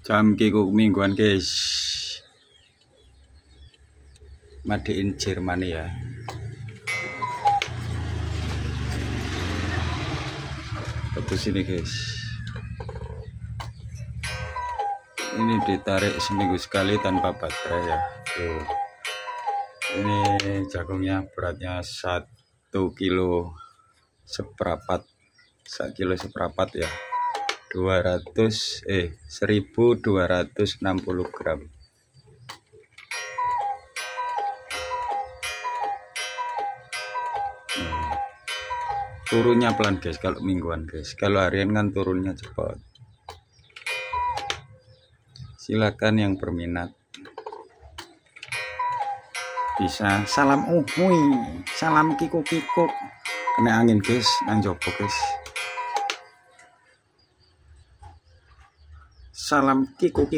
Jam kikuk mingguan guys, made in Jerman ya. Ke sini guys, ini ditarik seminggu sekali tanpa baterai ya. Tuh, ini jagungnya beratnya 1 kilo seperempat, 1 kilo seperempat ya, 1260 gram. Turunnya pelan guys kalau mingguan guys, kalau harian kan turunnya cepat. Silakan yang berminat bisa salam salam kikuk kena angin guys, nang jopo guys. Salam kikuk